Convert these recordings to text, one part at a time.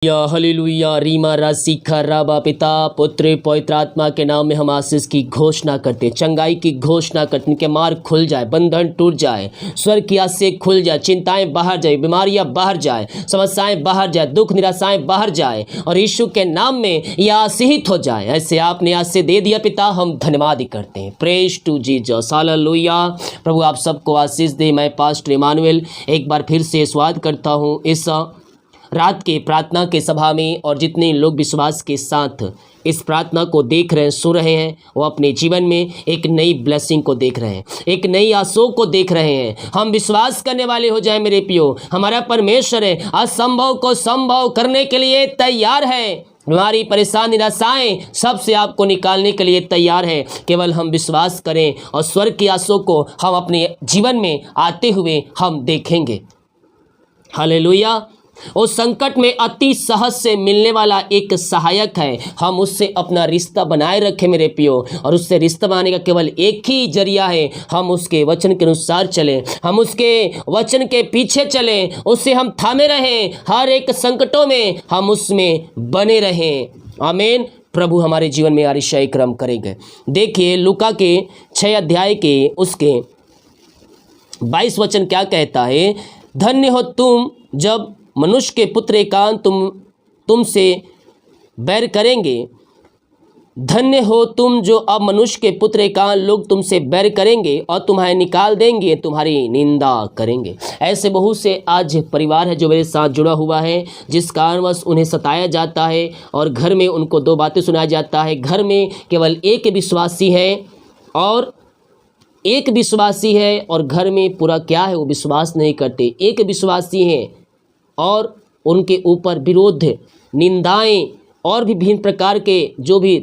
या हालेलुया रीमा राशि खराबा पिता पुत्र पवित्र आत्मा के नाम में हम आशीष की घोषणा करते, चंगाई की घोषणा करते, इनके मार्ग खुल जाए, बंधन टूट जाए, स्वर्ग की आस से खुल जाए, चिंताएं बाहर जाए, बीमारियां बाहर जाए, समस्याएं बाहर जाए, दुख निराशाएं बाहर जाए और यीशु के नाम में यह आशीषित हो जाए। ऐसे आपने आज से दे दिया पिता, हम धन्यवाद करते हैं। Praise to Jesus hallelujah. प्रभु आप सबको आशीष दे। मैं पास्टर इमानुएल एक बार फिर से स्वागत करता हूँ इस रात के प्रार्थना के सभा में, और जितने लोग विश्वास के साथ इस प्रार्थना को देख रहे हैं, सुन रहे हैं, वो अपने जीवन में एक नई ब्लेसिंग को देख रहे हैं, एक नई आशा को देख रहे हैं। हम विश्वास करने वाले हो जाए मेरे पियो, हमारा परमेश्वर है असंभव को संभव करने के लिए तैयार है। हमारी परेशानी निराशाएं सबसे आपको निकालने के लिए तैयार है। केवल हम विश्वास करें और स्वर्ग की आशा को हम अपने जीवन में आते हुए हम देखेंगे। हालेलुया। उस संकट में अति सहज से मिलने वाला एक सहायक है, हम उससे अपना रिश्ता बनाए रखें मेरे पियो, और उससे रिश्ता बनाने का केवल एक ही जरिया है, हम उसके वचन के अनुसार चलें, हम उसके वचन के पीछे चलें, उससे हम थामे रहें, हर एक संकटों में हम उसमें बने रहें। आमीन। प्रभु हमारे जीवन में आशीष क्रम करेंगे। देखिए लूका के 6 अध्याय के उसके 22 वचन क्या कहता है। धन्य हो तुम जब मनुष्य के पुत्र एकांत तुमसे बैर करेंगे। धन्य हो तुम जो अब मनुष्य के पुत्र एकांत लोग तुमसे बैर करेंगे और तुम्हें निकाल देंगे, तुम्हारी निंदा करेंगे। ऐसे बहुत से आज परिवार है जो मेरे साथ जुड़ा हुआ है, जिस कारणवश उन्हें सताया जाता है और घर में उनको 2 बातें सुनाया जाता है। घर में केवल एक विश्वासी है और एक विश्वासी है, और घर में पूरा क्या है वो विश्वास नहीं करते। एक विश्वासी है और उनके ऊपर विरोध, निंदाएं और भी विभिन्न प्रकार के जो भी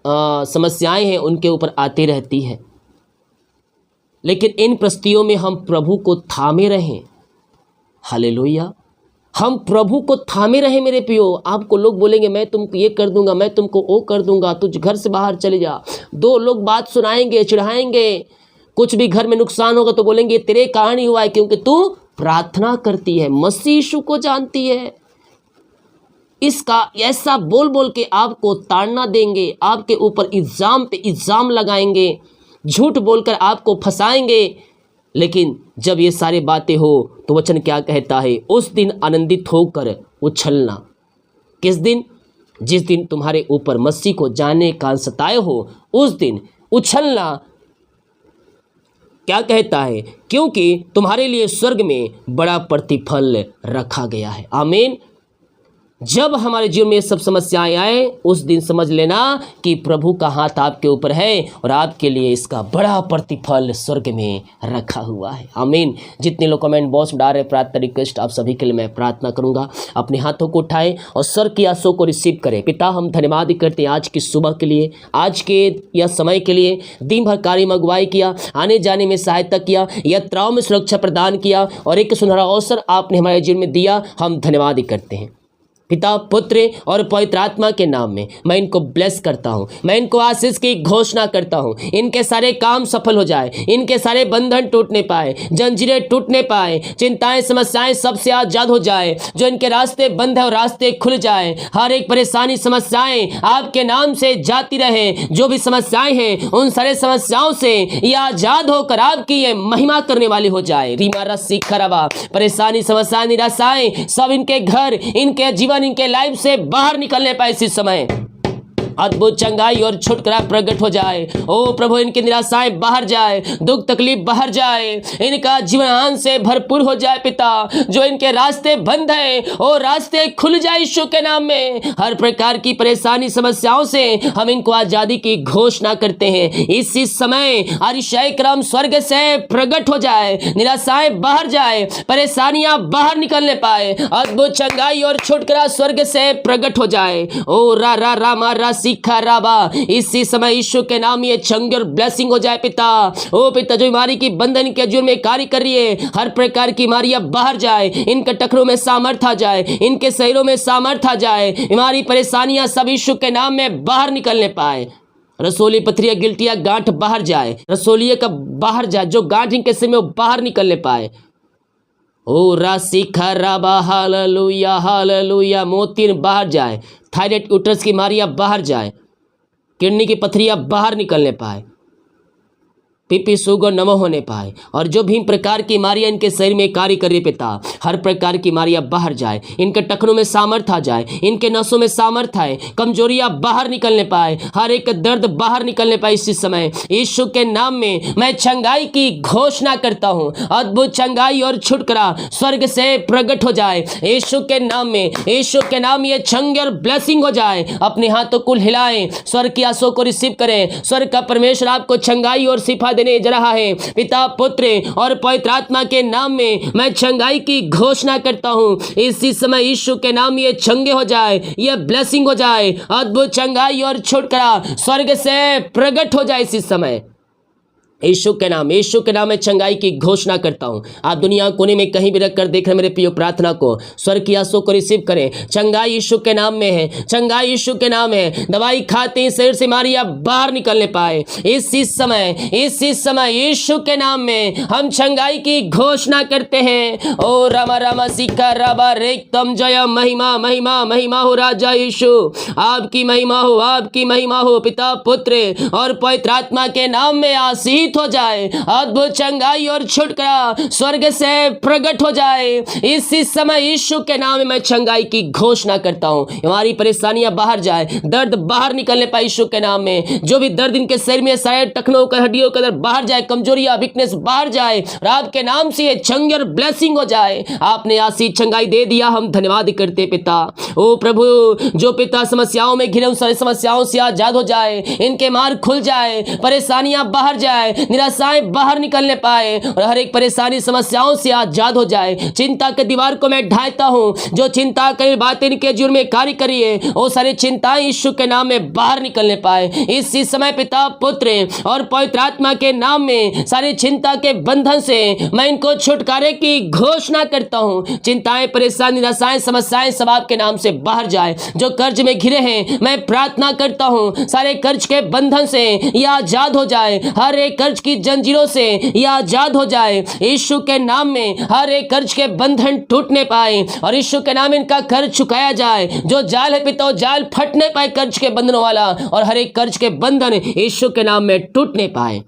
समस्याएं हैं उनके ऊपर आती रहती है। लेकिन इन परिस्थितियों में हम प्रभु को थामे रहें। हालेलुया। हम प्रभु को थामे रहें मेरे पियो। आपको लोग बोलेंगे मैं तुमको ये कर दूंगा, मैं तुमको वो कर दूंगा, तुझ घर से बाहर चले जा। 2 लोग बात सुनाएंगे, चिढ़ाएंगे, कुछ भी घर में नुकसान होगा तो बोलेंगे तेरे कारण ही हुआ है, क्योंकि तू प्रार्थना करती है, मसीह यीशु को जानती है। इसका ऐसा बोल बोल के आपको ताड़ना देंगे, आपके ऊपर इल्ज़ाम पे इल्ज़ाम लगाएंगे, झूठ बोलकर आपको फंसाएंगे। लेकिन जब ये सारी बातें हो तो वचन क्या कहता है, उस दिन आनंदित होकर उछलना। किस दिन? जिस दिन तुम्हारे ऊपर मसीह को जानने का सताए हो, उस दिन उछलना। क्या कहता है? क्योंकि तुम्हारे लिए स्वर्ग में बड़ा प्रतिफल रखा गया है। आमीन। जब हमारे जीवन में ये सब समस्याएं आए, उस दिन समझ लेना कि प्रभु का हाथ आपके ऊपर है और आपके लिए इसका बड़ा प्रतिफल स्वर्ग में रखा हुआ है। आमीन। जितने लोग कमेंट बॉक्स में डाल रहे प्रार्थना रिक्वेस्ट, आप सभी के लिए मैं प्रार्थना करूंगा। अपने हाथों को उठाएं और स्वर्ग की आशा को रिसीव करें। पिता हम धन्यवाद करते हैं आज की सुबह के लिए, आज के यह समय के लिए। दिन भर कार्य में अगुवाई किया, आने जाने में सहायता किया, यात्राओं में सुरक्षा प्रदान किया और एक सुनहरा अवसर आपने हमारे जीवन में दिया। हम धन्यवाद करते हैं पिता, पुत्र और पवित्र आत्मा के नाम में। मैं इनको ब्लेस करता हूँ, मैं इनको आशीष की घोषणा करता हूँ। इनके सारे काम सफल हो जाए, इनके सारे बंधन टूटने पाए, जंजीरें टूटने पाए, चिंताएं समस्याएं सबसे आजाद हो जाए। जो इनके रास्ते बंद है और रास्ते खुल जाए। हर एक परेशानी समस्याएं आपके नाम से जाती रहे। जो भी समस्याएं हैं उन सारे समस्याओं से ये आजाद होकर आपकी ये महिमा करने वाली हो जाए। रीमा रस्सी खराबा, परेशानी समस्याएं निराशाएं सब इनके घर, इनके जीवन, इनके लाइफ से बाहर निकलने पाए। इसी समय अद्भुत चंगाई और छुटकारा प्रकट हो जाए। ओ प्रभु, इनकी निराशाएं बाहर जाए, दुख तकलीफ बाहर जाए, इनका जीवन आनंद से भरपूर हो जाए। पिता, जो इनके रास्ते बंद है वो रास्ते खुल जाए यीशु के नाम में। हर प्रकार की परेशानी समस्याओं से हम इनको आजादी की घोषणा करते हैं। इसी समय आशीष क्रम स्वर्ग से प्रकट हो जाए, निराशाएं बाहर जाए, परेशानियां बाहर निकलने पाए, अद्भुत चंगाई और छुटकारा स्वर्ग से प्रकट हो जाए। ओ रा रा रा मा रा सीखा राबा, इसी समय यीशु के नाम ये चंगी और ब्लेसिंग हो जाए। पिता, ओ पिता, जो बीमारी की बंधन के जीवन में कार्य कर रही है, हर प्रकार की बीमारियां बाहर जाए, इनके टखरों में सामर्थ आ जाए, इनके शरीरों में सामर्थ आ जाए, बीमारी परेशानियां सब यीशु के नाम में बाहर निकलने पाए। रसोली पथरिया गिल्टिया गांठ बाहर जाए, रसोलिये का बाहर जाए, जो गांठ इनके सिर में वो बाहर निकलने पाए। ओ राशि खराबा हालेलुया हालेलुया। मोतिन बाहर जाए, थायराइड यूट्रस की बीमारियां बाहर जाए, किडनी की पथरियां बाहर निकलने पाए, पीपी शुगर न होने पाए, और जो भी प्रकार की बीमारियां इनके शरीर में कार्य कर रही पिता, हर प्रकार की बीमारियां बाहर जाए, इनके टखनों में सामर्थ आ जाए, इनके नसों में सामर्थ आए, कमजोरियां बाहर निकलने पाए, हर एक दर्द बाहर निकलने पाए। इसी समय यीशु के नाम में मैं चंगाई की घोषणा करता हूं, अद्भुत चंगाई और छुटकारा स्वर्ग से प्रकट हो जाए यीशु के नाम में। यीशु के नाम में ये चंगे और ब्लेसिंग हो जाए। अपने हाथों को हिलाएं, स्वर्ग की आंसू को रिसीव करें। स्वर्ग का परमेश्वर आपको चंगाई और शिफा देने जा रहा है। पिता, पुत्र और पवित्र आत्मा के नाम में मैं चंगाई की घोषणा करता हूं। इसी समय यीशु के नाम ये चंगे हो जाए, ये ब्लेसिंग हो जाए, अद्भुत चंगाई और छुटकारा स्वर्ग से प्रकट हो जाए इसी समय। यीशु के नाम में चंगाई की घोषणा करता हूं। आप दुनिया कोने में कहीं भी रखकर देख रहे मेरे प्रिय प्रार्थना को, स्वर्ग की आंसू को रिसीव करें। चंगाई यीशु के नाम में है, चंगाई यीशु के नाम है। दवाई खाते ही शरीर से बीमारियां बाहर निकलने पाए इसी समय यीशु के नाम में हम चंगाई की घोषणा करते हैं। ओ रामा रामा सिका राबा रेक्तम जय। महिमा महिमा महिमा हो राजा यीशु, आपकी महिमा हो, आपकी महिमा हो। पिता, पुत्र और पवित्र आत्मा के नाम में आशीष हो जाए, अद्भुत चंगाई और छुटकारा स्वर्ग से प्रकट हो जाए इसी समय। यीशु के नाम में मैं चंगाई की घोषणा करता हूं। हमारी परेशानियां बाहर जाए, दर्द बाहर निकलने पाए यीशु के नाम में। जो भी दर्द इनके शरीर में, शायद टखनों का, हड्डियों के अंदर बाहर जाए, कमजोरियां, वीकनेस बाहर जाए, और आपके नाम से ये चंगे और ब्लेसिंग हो जाए। आपने आशीष चंगाई दे दिया, हम धन्यवाद करते पिता। ओ प्रभु, जो पिता समस्याओं में घिरे, उन सारी समस्याओं से आजाद हो जाए, इनके मार्ग खुल जाए, परेशानियां बाहर जाए, निराशाएं बाहर निकलने पाए, और हर एक परेशानी समस्याओं से आजाद हो जाए। चिंता के दीवार को मैं ढाता हूं। जो चिंता कई बातें इनके जीवन में कार्य करिए, वो सारी चिंताएं यीशु के नाम में बाहर निकलने पाए इसी समय। पिता, पुत्र और पवित्र आत्मा के नाम में सारी चिंता के बंधन से मैं इनको छुटकारे की घोषणा करता हूं। चिंताएं, परेशानी, निराशाएं, समस्याएं सब आपके नाम से बाहर जाए। जो कर्ज में घिरे हैं, मैं प्रार्थना करता हूं, सारे कर्ज के बंधन से ये आजाद हो जाए, हर एक कर्ज की जंजीरों से ये आजाद हो जाए यीशु के नाम में। हर एक कर्ज के बंधन टूटने पाए, और यीशु के नाम में इनका कर्ज चुकाया जाए। जो जाल है पिता, जाल फटने पाए कर्ज के बंधनों वाला, और हर एक कर्ज के बंधन यीशु के नाम में टूटने पाए।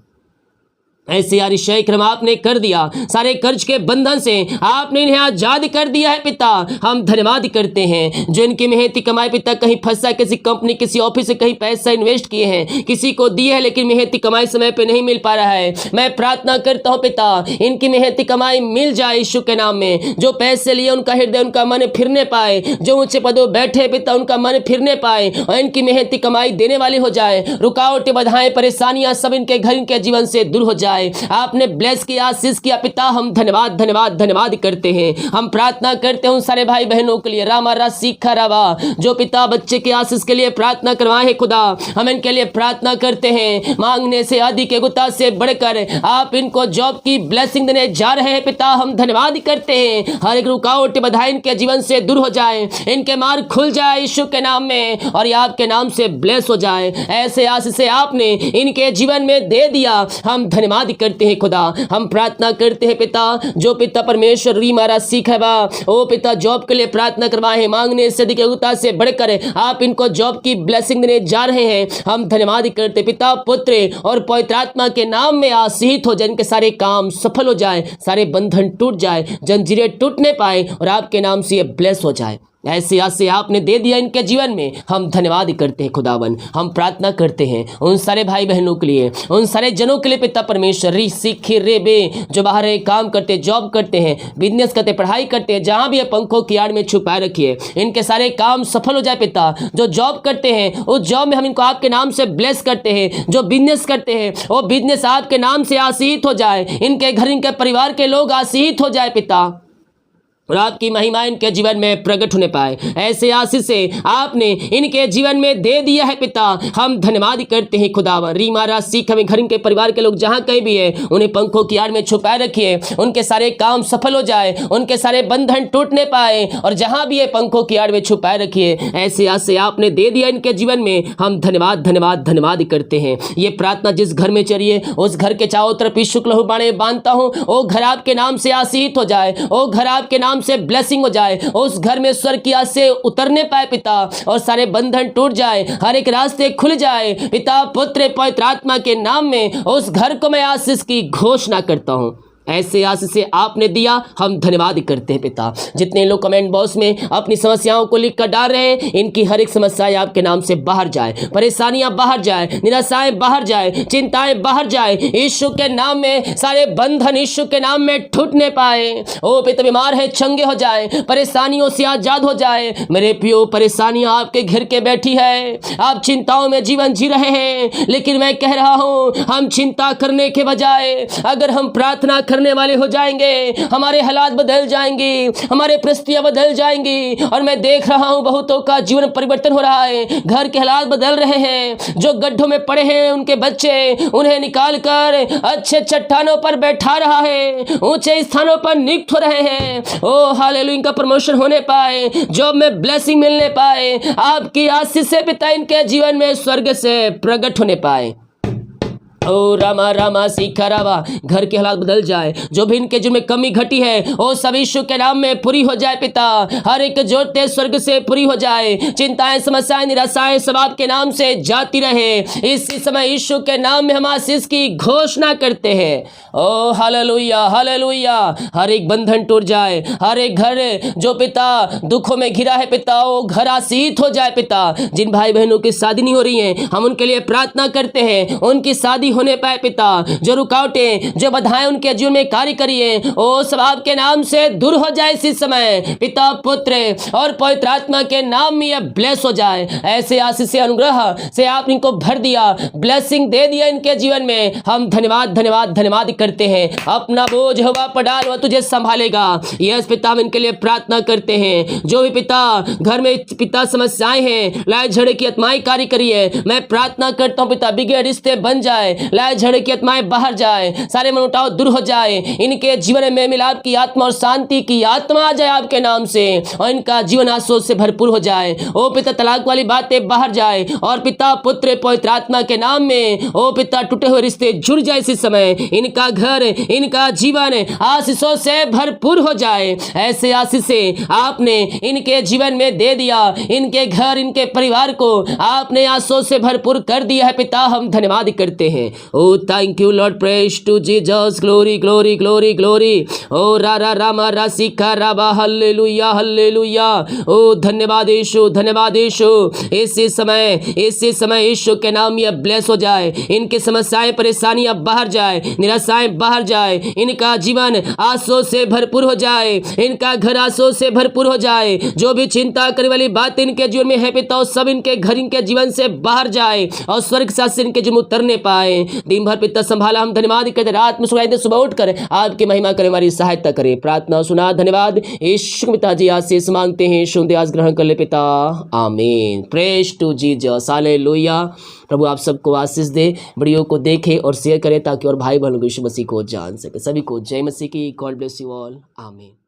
ऐसे यार ईश्वर क्रम आपने कर दिया, सारे कर्ज के बंधन से आपने इन्हें आजाद कर दिया है पिता। हम धन्यवाद करते हैं। जो इनकी मेहनती कमाई पिता कहीं फंसा, किसी कंपनी, किसी ऑफिस से कहीं पैसा इन्वेस्ट किए हैं, किसी को दिए है, लेकिन मेहनती कमाई समय पे नहीं मिल पा रहा है। मैं प्रार्थना करता हूँ पिता, इनकी मेहनती कमाई मिल जाए यीशु के नाम में। जो पैसे लिए उनका हृदय, उनका मन फिरने पाए। जो ऊंचे पदों बैठे पिता, उनका मन फिरने पाए, और इनकी मेहनती कमाई देने वाली हो जाए। रुकावटें, बाधाएं, परेशानियां सब इनके घर, इनके जीवन से दूर हो जाए। आपने ब्लेस किया, आशीष किया पिता, हम धन्यवाद धन्यवाद धन्यवाद करते हैं। हम प्रार्थना करते हैं उन सारे भाई बहनों के लिए, रामा राशि खराबा, जो पिता बच्चे के आशीष के लिए प्रार्थना करवाए हैं खुदा, हम इनके लिए प्रार्थना करते हैं। मांगने से अधिक गुता से बढ़कर आप इनको जॉब की ब्लेसिंग देने जा रहे हैं पिता, हम धन्यवाद करते हैं। हर एक रुकावट, बाधाएं इनके जीवन से दूर हो जाए, इनके मार्ग खुल जाए यीशु के नाम में, और ये आपके नाम से ब्लेस हो जाए। ऐसे आशीष आपने इनके जीवन में दे दिया, हम धन्यवाद करते हैं खुदा। हम प्रार्थना करते हैं पिता, जो पिता परमेश्वर री मारा सीख है ओ पिता, जॉब के लिए प्रार्थना करवाए हैं, मांगने से अधिक योग्यता से बढ़कर आप इनको जॉब की ब्लेसिंग देने जा रहे हैं, हम धन्यवाद करते पिता, पुत्र और पवित्र आत्मा के नाम में आशीष हो जाए। इनके सारे काम सफल हो जाए, सारे बंधन टूट जाए, जंजीरें टूटने पाए, और आपके नाम से ये ब्लेस हो जाए। ऐसे आसे आपने दे दिया इनके जीवन में, हम धन्यवाद करते हैं खुदावन। हम प्रार्थना करते हैं उन सारे भाई बहनों के लिए, उन सारे जनों के लिए पिता परमेश्वर, री सीख रे बे, जो बाहर काम करते, जॉब करते हैं, बिजनेस करते, पढ़ाई करते हैं, जहां भी पंखों की आड़ में छुपाए रखिए, इनके सारे काम सफल हो जाए पिता। जो जॉब करते हैं उस जॉब में हम इनको आपके नाम से ब्लेस करते हैं। जो बिजनेस करते हैं वो बिजनेस आपके नाम से आशीष हो जाए, इनके घर, इनके परिवार के लोग आशीष हो जाए पिता। और आपकी महिमा इनके जीवन में प्रकट होने पाए। ऐसे आशीष से आपने इनके जीवन में दे दिया है पिता, हम धन्यवाद करते हैं खुदावन। रीमा राशिक हमें घर के परिवार के लोग जहाँ कहीं भी है उन्हें पंखों की आड़ में छुपाए रखिए, उनके सारे काम सफल हो जाए, उनके सारे बंधन टूटने पाए और जहाँ भी है पंखों की आड़ में छुपाए रखिए। ऐसे आशीष आपने दे दिया इनके जीवन में, हम धन्यवाद धन्यवाद धन्यवाद करते हैं। ये प्रार्थना जिस घर में चलिए उस घर के चारों तरफ यीशु के लहू बाणे बांधता हूँ, वो घर आपके नाम से आशीष हो जाए, वो घर आपके नाम से ब्लेसिंग हो जाए, उस घर में स्वर्ग की आस से उतरने पाए पिता, और सारे बंधन टूट जाए, हर एक रास्ते खुल जाए पिता, पुत्र पवित्र आत्मा के नाम में उस घर को मैं आशीष की घोषणा करता हूँ। ऐसे आशीष से आपने दिया, हम धन्यवाद करते हैं पिता। जितने लोग कमेंट बॉक्स में अपनी समस्याओं को लिख कर डाल रहे हैं, इनकी हर एक समस्याएं आपके नाम से बाहर जाए, परेशानियां बाहर जाए, निराशाएं बाहर जाए, चिंताएं बाहर जाए, यीशु के नाम में सारे बंधन यीशु के नाम में टूटने पाए। ओ पिता, बीमार है चंगे हो जाए, परेशानियों से आजाद हो जाए। मेरे प्रियो, परेशानियां आपके घर के बैठी है, आप चिंताओं में जीवन जी रहे हैं, लेकिन मैं कह रहा हूं हम चिंता करने के बजाय अगर हम प्रार्थना करने वाले हो जाएंगे, हमारे हालात बदल जाएंगे, हमारे परिस्थितियां बदल जाएंगी। और मैं देख रहा हूं बहुतों का जीवन परिवर्तन हो रहा है, घर के हालात बदल रहे हैं, जो गड्ढों में पड़े हैं उनके बच्चे उन्हें निकाल कर अच्छे चट्टानों पर बैठा रहा है, ऊंचे स्थानों पर नियुक्त हो रहे हैं। ओ हालेलुया, इनका प्रमोशन होने पाए, जॉब में ब्लेसिंग मिलने पाए, आपकी आशीष से पिता इनके जीवन में स्वर्ग से प्रकट होने पाए। ओ रामा रामा सीखा रावा, घर के हालात बदल जाए, जो भी इनके जीवन में कमी घटी है वो सब यीशु के नाम में पूरी हो जाए पिता, हर एक जोते स्वर्ग से पूरी हो जाए, चिंताएं समस्याएं निराशाएं सब आपके नाम से जाती रहे। इसी समय यीशु के नाम में हम आशीष की घोषणा करते हैं। ओ हालेलुया हालेलुया, हर एक बंधन टूट जाए, हर एक घर जो पिता दुखों में घिरा है पिता, वो घर आशीष हो जाए पिता। जिन भाई बहनों की शादी नहीं हो रही है, हम उनके लिए प्रार्थना करते हैं, उनकी शादी होने पाए पिता। जो रुकावटें जो बाधाएं उनके जीवन में कार्य करिए, वो सब आपके नाम से दूर हो जाए इसी समय पिता, पुत्र और पवित्र आत्मा के नाम में यह ब्लेस हो जाए। ऐसे आशीष से अनुग्रह से आप इनको भर दिया, ब्लेसिंग दे दिया इनके जीवन में, हम धन्यवाद धन्यवाद धन्यवाद करते हैं। अपना बोझ यहोवा पर डाल, वह तुझे संभालेगा। यस पिता, हम इनके लिए प्रार्थना करते हैं। जो भी पिता घर में पिता समस्याएं हैं, लड़ाई झगड़े की आत्माएं कार्य करिए, मैं प्रार्थना करता हूँ पिता बिगड़े रिश्ते बन जाए, लड़ाई झगड़े की आत्माएं बाहर जाए, सारे मनमुटाव दूर हो जाए, इनके जीवन में मिलाप की आत्मा और शांति की आत्मा आ जाए आपके नाम से, और इनका जीवन आशीष से भरपूर हो जाए। ओ पिता, तलाक वाली बातें बाहर जाए, और पिता पुत्र पवित्र आत्मा के नाम में ओ पिता टूटे हुए रिश्ते जुड़ जाए इसी समय, इनका घर इनका जीवन आशीषों से भरपूर हो जाए। ऐसे आशीष से आपने इनके जीवन में दे दिया, इनके घर इनके परिवार को आपने आशीषों से भरपूर कर दिया है पिता, हम धन्यवाद करते हैं। Oh, thank you, Lord. Praise to Jesus. Glory, glory, glory, glory. Oh, रा रामा रा सीखा राबा, हालेलुया हालेलुया। ओ धन्यवाद यीशु, धन्यवाद यीशु। इसी समय यीशु के नाम में ब्लेस हो जाए, इनकी समस्याएं परेशानियां बाहर जाए, निराशाएं बाहर जाए, इनका जीवन आशों से भरपूर हो जाए, इनका घर आशों से भरपूर हो जाए। जो भी चिंता करने वाली बात इनके जीवन में है पिता, सब इनके घर इनके जीवन से बाहर जाए और स्वर्ग से इनके जीवन उतरने पाए। दिन भर पिता संभाला, हम धन्यवाद करते, रात में सुनाई दे, सुबह उठकर आपकी महिमा करें, हमारी सहायता करें। प्रार्थना सुना, धन्यवाद यीशु पिताजी, आशीष मांगते हैं, शुद्ध आज ग्रहण कर ले पिता, आमीन। Praise to Jesus, hallelujah. प्रभु आप सबको आशीष दे, वीडियो को देखें और शेयर करें ताकि और भाई बहनों को यीशु मसीह को जान सके। सभी को जय मसीह की। गॉड ब्लेस यू ऑल, आमीन।